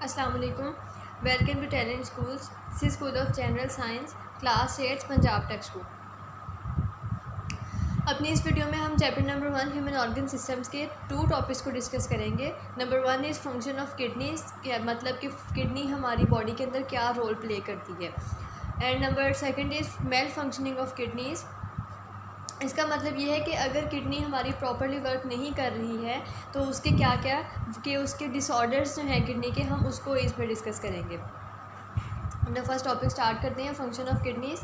अस्सलाम वालेकुम। Welcome to talent schools, see school of general science, class 8 Punjab text book. अपनी इस वीडियो में हम chapter number 1 human organ systems के 2 टॉपिक्स को डिस्कस करेंगे। Number 1 is function of kidneys, मतलब कि किडनी हमारी बॉडी के अंदर क्या रोल प्ले करती है। And number 2 is malfunctioning of kidneys. इसका मतलब ये है कि अगर किडनी हमारी प्रॉपरली वर्क नहीं कर रही है तो उसके क्या क्या कि उसके डिसऑर्डर्स जो हैं किडनी के, हम उसको इस पर डिस्कस करेंगे। अपना फर्स्ट टॉपिक स्टार्ट करते हैं, function of kidneys.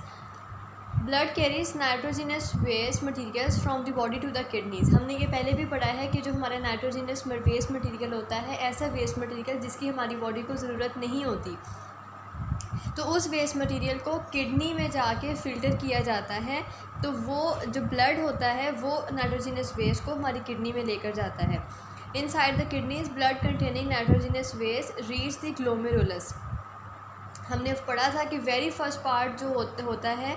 Blood carries nitrogenous waste materials from the body to the kidneys. हमने ये पहले भी पढ़ा है कि जो हमारा नाइट्रोजिनस वेस्ट मटीरियल होता है, ऐसा वेस्ट मटीरियल जिसकी हमारी बॉडी को ज़रूरत नहीं होती, तो उस वेस्ट मटेरियल को किडनी में जाके फ़िल्टर किया जाता है। तो वो जो ब्लड होता है वो नाइट्रोजिनस वेस्ट को हमारी किडनी में लेकर जाता है। Inside the kidneys blood containing nitrogenous waste reach the glomerulus. हमने पढ़ा था कि वेरी फर्स्ट पार्ट जो होता है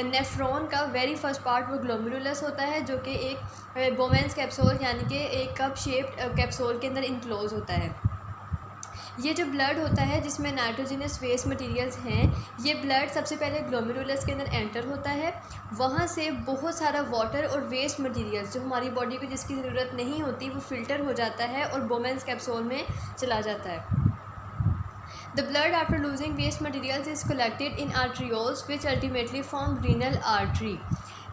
नेफ्रॉन का, वेरी फर्स्ट पार्ट वो ग्लोमेरुलस होता है, जो कि एक बोमेंस कैप्सूल यानी कि एक कप शेप्ड कैप्सूल के अंदर इनक्लोज होता है। ये जो ब्लड होता है जिसमें नाइट्रोजिनस वेस्ट मटेरियल्स हैं, ये ब्लड सबसे पहले ग्लोमेरुलस के अंदर एंटर होता है। वहाँ से बहुत सारा वाटर और वेस्ट मटेरियल्स जो हमारी बॉडी को जिसकी ज़रूरत नहीं होती वो फ़िल्टर हो जाता है और बोमेंस कैप्सूल में चला जाता है। The blood after losing waste materials is collected in arterioles which ultimately form renal artery.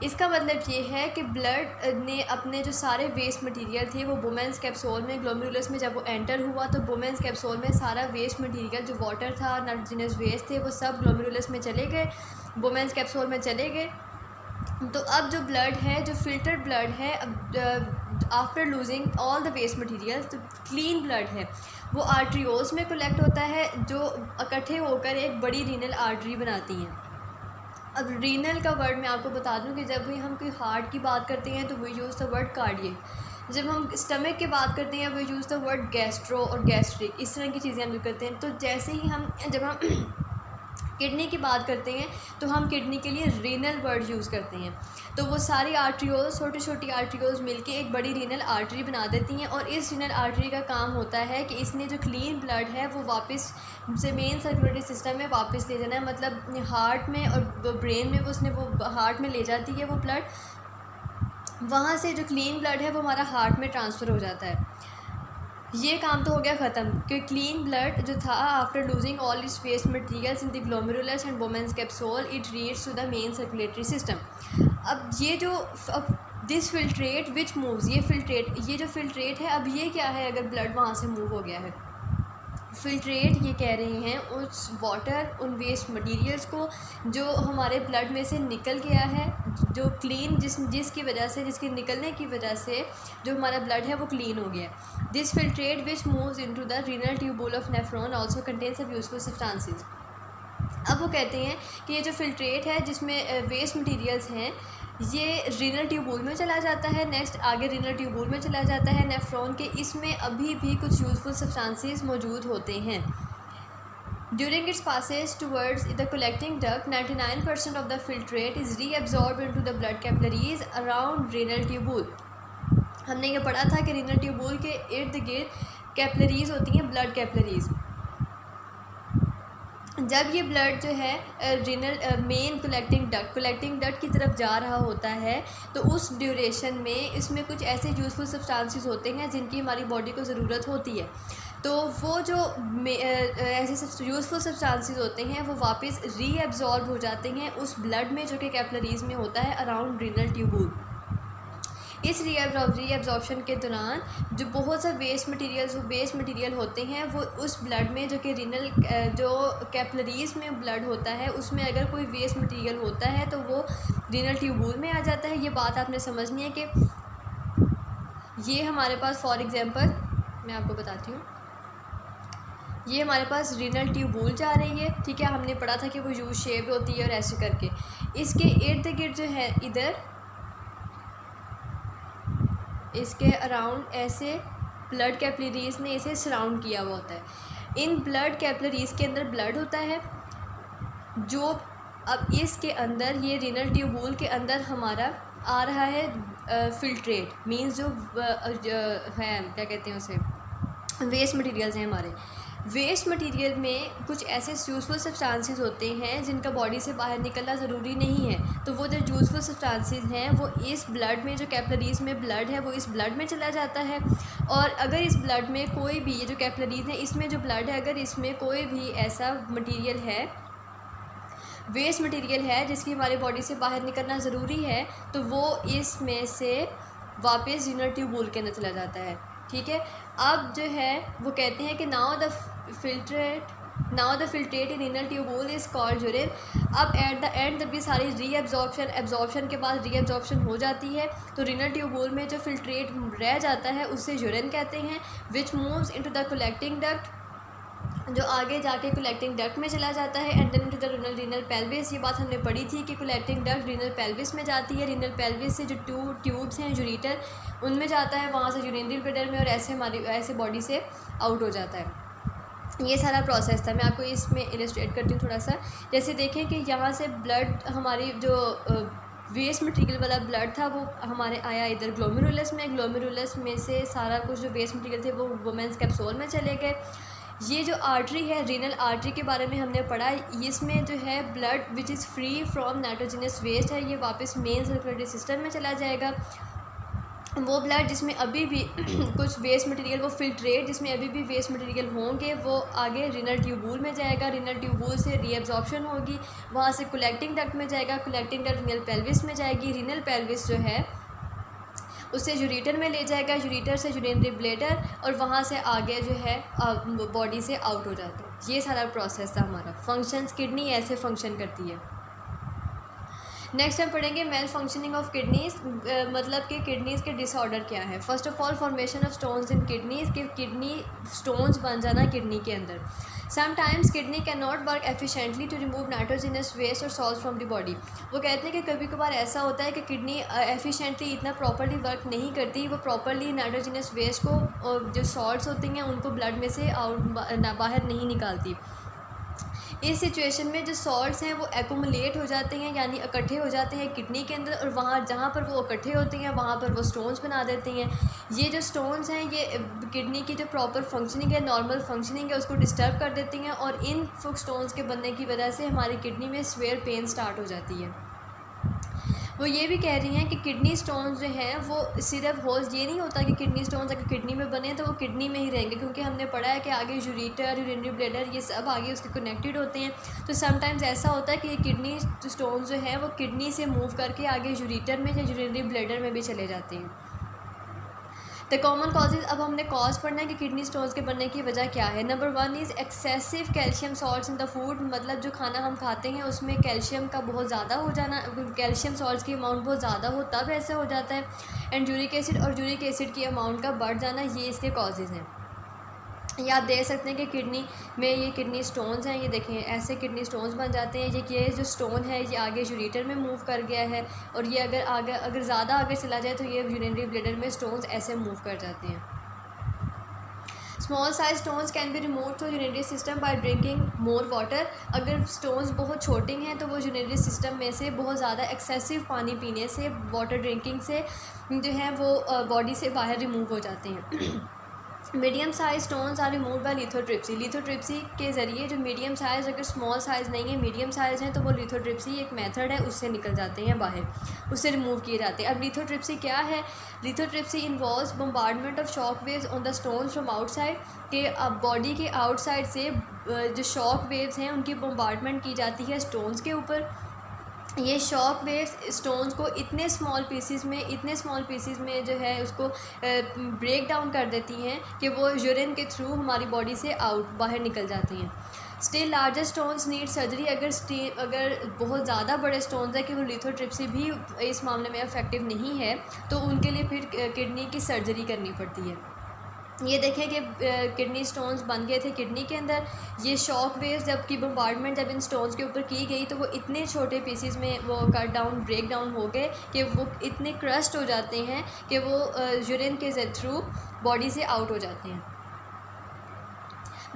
इसका मतलब ये है कि ब्लड ने अपने जो सारे वेस्ट मटेरियल थे वो बोमेंस कैप्सूल में, ग्लोमेरुलस में जब वो एंटर हुआ तो बोमेंस कैप्सूल में सारा वेस्ट मटेरियल जो वाटर था, नाइट्रोजिनस वेस्ट थे, वो सब ग्लोमेरुलस में चले गए, बोमेंस कैप्सूल में चले गए। तो अब जो ब्लड है, जो फिल्टर्ड ब्लड है, after losing all the waste material, तो क्लीन ब्लड है वो आर्ट्रियोल्स में कलेक्ट होता है, जो इकट्ठे होकर एक बड़ी रीनल आर्टरी बनाती हैं। अब रीनल का वर्ड मैं आपको बता दूं कि जब भी हम कोई हार्ट की बात करते हैं तो we use the word cardiac, जब हम स्टमक की बात करते हैं we use the word gastro और गैस्ट्रिक, इस तरह की चीज़ें हम यूज़ करते हैं। तो जैसे ही जब हम किडनी की बात करते हैं तो हम किडनी के लिए रीनल वर्ड यूज़ करते हैं। तो वो सारी आर्ट्रियोल्स, छोटी छोटी आर्ट्रियोल्स मिलके एक बड़ी रीनल आर्टरी बना देती हैं, और इस रीनल आर्टरी का काम होता है कि इसने जो क्लीन ब्लड है वो वापस से मेन सर्कुलेटरी सिस्टम में वापस ले जाना है, मतलब हार्ट में और ब्रेन में वो हार्ट में ले जाती है वो ब्लड। वहाँ से जो क्लीन ब्लड है वो हमारा हार्ट में ट्रांसफ़र हो जाता है। ये काम तो हो गया ख़त्म कि क्लीन ब्लड जो था after losing all its waste materials in the glomerulus and Bowman's capsule it reach to the main circulatory system. अब ये जो दिस फिल्ट्रेट विच मूव्स, ये जो फिल्ट्रेट है, अब ये क्या है अगर ब्लड वहाँ से मूव हो गया है। फिल्ट्रेट ये कह रहे हैं उस वाटर, उन वेस्ट मटेरियल्स को जो हमारे ब्लड में से निकल गया है, जो क्लीन जिसके निकलने की वजह से जो हमारा ब्लड है वो क्लीन हो गया। This filtrate which moves into the renal tubule of nephron also contains सब यूजफुल सब्सटेंसेस। अब वो कहते हैं कि ये जो फिल्ट्रेट है जिसमें वेस्ट मटेरियल्स हैं, ये रीनल ट्यूबुल में चला जाता है, नेक्स्ट आगे रीनल ट्यूबुल में चला जाता है नेफ्रॉन के, इसमें अभी भी कुछ यूजफुल सब्सटेंसेस मौजूद होते हैं। During its passage towards the collecting duct 99% of the filtrate is reabsorb into the blood capillaries around renal tubule. हमने ये पढ़ा था कि रीनल ट्यूबुल के इर्द गिर्द कैपिलरीज होती हैं, ब्लड कैपिलरीज। जब ये ब्लड जो है रीनल मेन कलेक्टिंग डक्ट की तरफ जा रहा होता है तो उस ड्यूरेशन में इसमें कुछ ऐसे यूज़फुल सब्सटेंसेस होते हैं जिनकी हमारी बॉडी को ज़रूरत होती है। तो वो जो ऐसे यूज़फुल सब्सटेंसेस होते हैं वो वापस रीअब्जॉर्ब हो जाते हैं उस ब्लड में जो कि कैपिलरीज में होता है अराउंड रीनल ट्यूबुल। इस रीअब्जॉर्प्शन के दौरान जो बहुत सा वेस्ट मटेरियल होते हैं वो उस ब्लड में, जो कि रीनल जो कैपिलरीज में ब्लड होता है, उसमें अगर कोई वेस्ट मटेरियल होता है तो वो रीनल ट्यूबुल में आ जाता है। ये बात आपने समझनी है कि ये हमारे पास, फॉर एग्जांपल मैं आपको बताती हूँ, ये हमारे पास रीनल ट्यूबुल जा रही है, ठीक है। हमने पढ़ा था कि वो यू शेप होती है और ऐसे करके इसके इर्द गिर्द जो है इधर इसके अराउंड ऐसे ब्लड कैपिलरीज ने इसे सराउंड किया हुआ होता है। इन ब्लड कैपिलरीज के अंदर ब्लड होता है जो अब इसके अंदर ये रीनल ट्यूबुल के अंदर हमारा आ रहा है फिल्ट्रेट, मींस जो है क्या कहते हैं उसे, वेस्ट मटेरियल्स हैं हमारे। वेस्ट मटेरियल में कुछ ऐसे यूज़फुल सब्सटेंसेस होते हैं जिनका बॉडी से बाहर निकलना ज़रूरी नहीं है, तो वो जो यूज़फुल सब्सटेंसेस हैं वो इस ब्लड में, जो कैपिलरीज़ में ब्लड है वो इस ब्लड में चला जाता है। और अगर इस ब्लड में कोई भी, ये जो कैपिलरीज़ हैं इसमें जो ब्लड है, अगर इसमें कोई भी ऐसा मटीरियल है, वेस्ट मटेरियल है जिसकी हमारे बॉडी से बाहर निकलना ज़रूरी है, तो वो इसमें से वापस रीनल ट्यूब्यूल के अंदर चला जाता है। ठीक है, अब जो है वो कहते हैं कि now the filtrate in renal tubule is called urine. अब एट द एंड जब ये सारी एब्जॉर्प्शन के बाद रीएब्जॉर्प्शन हो जाती है तो रीनल ट्यूब्यूल में जो फिल्ट्रेट रह जाता है उससे यूरिन कहते हैं, which moves into the collecting duct, जो आगे जाके कलेक्टिंग डक्ट में चला जाता है, and then into the renal pelvis. ये बात हमने पढ़ी थी कि कलेक्टिंग डक्ट रीनल पेल्विस में जाती है, रीनल पेल्विस से जो ट्यूब्स हैं यूरिटर उनमें जाता है, वहाँ से यूरिनरी ब्लैडर में, और ऐसे बॉडी से आउट हो जाता है। ये सारा प्रोसेस था। मैं आपको इसमें इलस्ट्रेट करती हूँ थोड़ा सा। जैसे देखें कि यहाँ से ब्लड, हमारी जो वेस्ट मटेरियल वाला ब्लड था वो हमारे आया इधर ग्लोमेरुलस में से सारा कुछ जो वेस्ट मटेरियल थे वो वुमेन्स कैप्सूल में चले गए। ये जो आर्टरी है, रीनल आर्टरी के बारे में हमने पढ़ा, इसमें जो है blood which is free from nitrogenous waste है, ये वापस मेन सर्कुलेटरी सिस्टम में चला जाएगा। वो ब्लड जिसमें अभी भी कुछ वेस्ट मटेरियल, वो फिल्ट्रेट जिसमें अभी भी वेस्ट मटेरियल होंगे, वो आगे रीनल ट्यूब्यूल में जाएगा, रीनल ट्यूब्यूल से रीएब्जॉर्प्शन होगी, वहाँ से कलेक्टिंग डक्ट में जाएगा, कलेक्टिंग डक्ट रीनल पेल्विस में जाएगी, रीनल पेल्विस जो है उससे यूरिटर में ले जाएगा, यूरिटर से यूरिनरी ब्लैडर, और वहाँ से आगे जो है बॉडी से आउट हो जाता है। ये सारा प्रोसेस था हमारा। फंक्शंस, किडनी ऐसे फंक्शन करती है। नेक्स्ट हम पढ़ेंगे मेल फंक्शनिंग ऑफ किडनीज़, मतलब कि किडनीज़ के डिसऑर्डर क्या है। First of all formation of stones in kidneys, कि किडनी स्टोन्स बन जाना किडनी के अंदर। Sometimes kidney can not work efficiently to remove nitrogenous waste और सॉल्ट फ्रॉम द बॉडी। वो कहते हैं कि कभी कभार ऐसा होता है कि किडनी एफिशिएंटली इतना प्रॉपर्ली वर्क नहीं करती, वो प्रॉपर्ली नाइट्रोजनस वेस्ट को और जो सॉल्ट्स होती हैं उनको ब्लड में से बाहर नहीं निकालती। इस सिचुएशन में जो सॉल्ट्स हैं वो एक्यूमुलेट हो जाते हैं, यानी इकट्ठे हो जाते हैं किडनी के अंदर, और वहाँ जहाँ पर वो इकट्ठे होते हैं वहाँ पर वो स्टोन्स बना देते हैं। ये जो स्टोन्स हैं ये किडनी की जो प्रॉपर फंक्शनिंग है, नॉर्मल फंक्शनिंग है, उसको डिस्टर्ब कर देती हैं, और इन स्टोन्स के बनने की वजह से हमारी किडनी में स्वेयर पेन स्टार्ट हो जाती है। वो ये भी कह रही हैं कि किडनी स्टोन्स जो हैं वो सिर्फ होल्स, ये नहीं होता कि किडनी स्टोन्स अगर किडनी में बने तो वो किडनी में ही रहेंगे, क्योंकि हमने पढ़ा है कि आगे यूरिटर, यूरिनरी ब्लैडर, ये सब आगे उसके कनेक्टेड होते हैं। तो समटाइम्स ऐसा होता है कि ये किडनी स्टोन्स जो हैं वो किडनी से मूव करके आगे यूरिटर में या यूरिनरी ब्लैडर में भी चले जाते हैं। द कॉमन कॉजेज़, अब हमने कॉज पढ़ना है कि किडनी स्टोन्स के बनने की वजह क्या है। Number 1 is excessive calcium salts in the food, मतलब जो खाना हम खाते हैं उसमें कैल्शियम का बहुत ज़्यादा हो जाना, कैल्शियम सॉल्ट्स की अमाउंट बहुत ज़्यादा हो तब ऐसा हो जाता है। एंड यूरिक एसिड, और यूरिक एसिड की अमाउंट का बढ़ जाना, ये इसके कॉजेज़ हैं। ये आप देख सकते हैं कि किडनी में ये किडनी स्टोन्स हैं, ये देखें ऐसे किडनी स्टोन्स बन जाते हैं। ये जो स्टोन है ये आगे यूरिटर में मूव कर गया है, और ये अगर ज़्यादा आगे चला जाए तो ये यूरिनरी ब्लैडर में स्टोन्स ऐसे मूव कर जाते हैं। Small size stones can be remove through urinary system by drinking more water. अगर स्टोन्स बहुत छोटे हैं तो वो यूरिनरी सिस्टम में से बहुत ज़्यादा एक्सेसिव पानी पीने से, वाटर ड्रिंकिंग से जो है वो बॉडी से बाहर रिमूव हो जाते हैं। Medium size stones are remove by lithotripsy. Lithotripsy के ज़रिए जो मीडियम साइज़, अगर स्मॉल साइज़ नहीं है मीडियम साइज़ है तो वो लिथोट्रिप्सी एक मेथड है, उससे निकल जाते हैं बाहर, उससे रिमूव किए जाते हैं। अब लिथोट्रिप्सी क्या है? Lithotripsy involves bombardment of shock waves on the stones from outside, कि अब बॉडी के आउटसाइड से जो शॉक वेव्स हैं उनकी बम्बार्डमेंट की जाती है स्टोन्स के ऊपर। ये शॉक वेव्स स्टोन्स को इतने स्मॉल पीसीज में जो है उसको ब्रेक डाउन कर देती हैं कि वो यूरिन के थ्रू हमारी बॉडी से बाहर निकल जाती हैं। Still larger stones need surgery, अगर बहुत ज़्यादा बड़े स्टोन्स हैं कि वो लिथोट्रिप्सी भी इस मामले में इफेक्टिव नहीं है तो उनके लिए फिर किडनी की सर्जरी करनी पड़ती है। ये देखें कि किडनी स्टोन्स बन गए थे किडनी के अंदर। ये शॉक वेव्स जबकि बम्बार्डमेंट जब इन स्टोन्स के ऊपर की गई तो वो इतने छोटे पीसीज में वो कट डाउन, ब्रेक डाउन हो गए कि वो इतने क्रस्ट हो जाते हैं कि वो यूरिन के थ्रू बॉडी से आउट हो जाते हैं।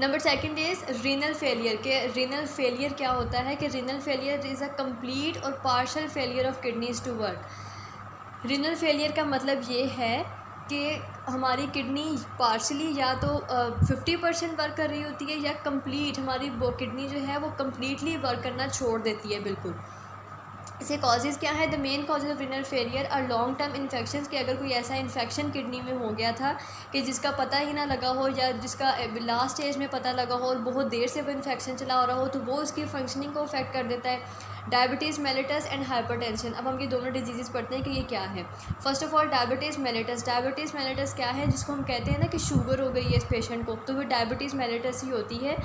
Number 2 is renal failure. के रीनल फेलियर क्या होता है कि renal failure is a complete और partial failure of kidneys to work. Renal failure का मतलब ये है कि हमारी किडनी पार्शली या तो 50% वर्क कर रही होती है या कंप्लीट हमारी किडनी जो है वो कम्प्लीटली वर्क करना छोड़ देती है बिल्कुल। इसके कॉजेज़ क्या है? The main causes of renal failure और लॉन्ग टर्म इन्फेक्शन, कि अगर कोई ऐसा इन्फेक्शन किडनी में हो गया था कि जिसका पता ही ना लगा हो या जिसका लास्ट स्टेज में पता लगा हो और बहुत देर से वो इन्फेक्शन चला हो रहा हो, तो वो उसकी फंक्शनिंग को अफेक्ट कर देता है। Diabetes mellitus and hypertension. अब हम ये दोनों डिजीज़ पढ़ते हैं कि ये क्या है। First of all diabetes mellitus. Diabetes mellitus क्या है? जिसको हम कहते हैं ना कि शुगर हो गई है इस पेशेंट को, तो वो डायबिटीज़ मेलिटस ही होती है।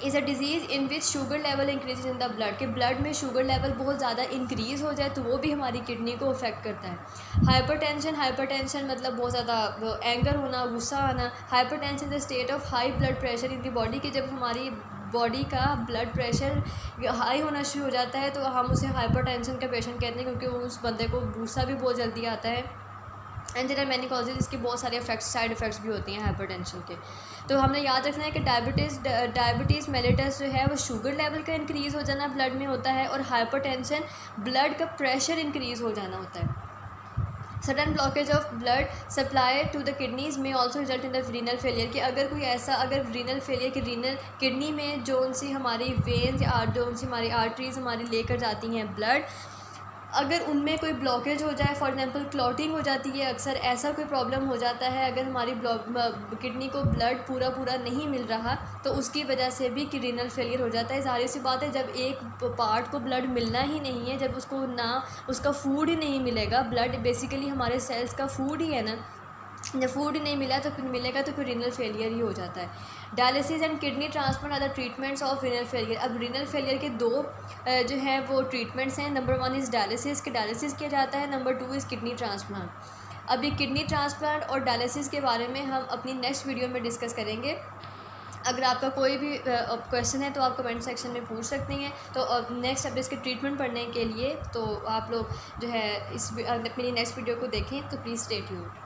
Is a disease in which sugar level increase in the blood, के ब्लड में शुगर लेवल बहुत ज़्यादा इंक्रीज़ हो जाए तो वो भी हमारी किडनी को अफेक्ट करता है। हाइपरटेंशन। हाइपरटेंशन मतलब बहुत ज़्यादा एंगर होना, गुस्सा आना। Hypertension the state of high blood pressure in the body, कि जब हमारी बॉडी का ब्लड प्रेशर हाई होना शुरू हो जाता है तो हम उसे हाइपरटेंशन का पेशेंट कहते हैं, क्योंकि उस बंदे को गुस्सा भी बहुत जल्दी आता है। And there are many causes, इसके बहुत सारे इफेक्ट्स, साइड इफ़ेक्ट्स भी होती हैं हाइपरटेंशन के। तो हमने याद रखना है कि डायबिटीज़ मेलिटस जो है वो शुगर लेवल का इंक्रीज़ हो जाना ब्लड में होता है, और हाइपरटेंशन ब्लड का प्रेशर इंक्रीज़ हो जाना होता है। Sudden blockage of blood supply to the kidneys में also result in the renal failure, कि अगर कोई ऐसा अगर रीनल फेलियर की रीनल किडनी में जो उनसी हमारी वेन्स या जो उनसी हमारी आर्टरीज़ हमारी लेकर जाती हैं ब्लड, अगर उनमें कोई ब्लॉकेज हो जाए, फॉर एग्जांपल क्लॉटिंग हो जाती है, अक्सर ऐसा कोई प्रॉब्लम हो जाता है, अगर हमारी किडनी को ब्लड पूरा नहीं मिल रहा तो उसकी वजह से भी रीनल फेलियर हो जाता है। ज़ाहिर सी बात है, जब एक पार्ट को ब्लड मिलना ही नहीं है, जब उसको ना उसका फूड ही नहीं मिलेगा, ब्लड बेसिकली हमारे सेल्स का फूड ही है ना, जब फूड ही नहीं मिला तो फिर मिलेगा तो फिर रीनल फेलियर ही हो जाता है। Dialysis and kidney transplant are the treatments of renal failure. अब रीनल फेलियर के दो जो है वो ट्रीटमेंट्स हैं। नंबर 1 इज़ डायलिसिस, के डायलिसिस किया जाता है। Number 2 is kidney transplant. अभी किडनी ट्रांसप्लांट और डायलिसिस के बारे में हम अपनी नेक्स्ट वीडियो में डिस्कस करेंगे। अगर आपका कोई भी क्वेश्चन है तो आप कमेंट सेक्शन में पूछ सकते हैं। तो नेक्स्ट अब इसके ट्रीटमेंट पढ़ने के लिए तो आप लोग जो है इस मेरी नेक्स्ट वीडियो को देखें, तो प्लीज़ स्टे ट्यून्ड।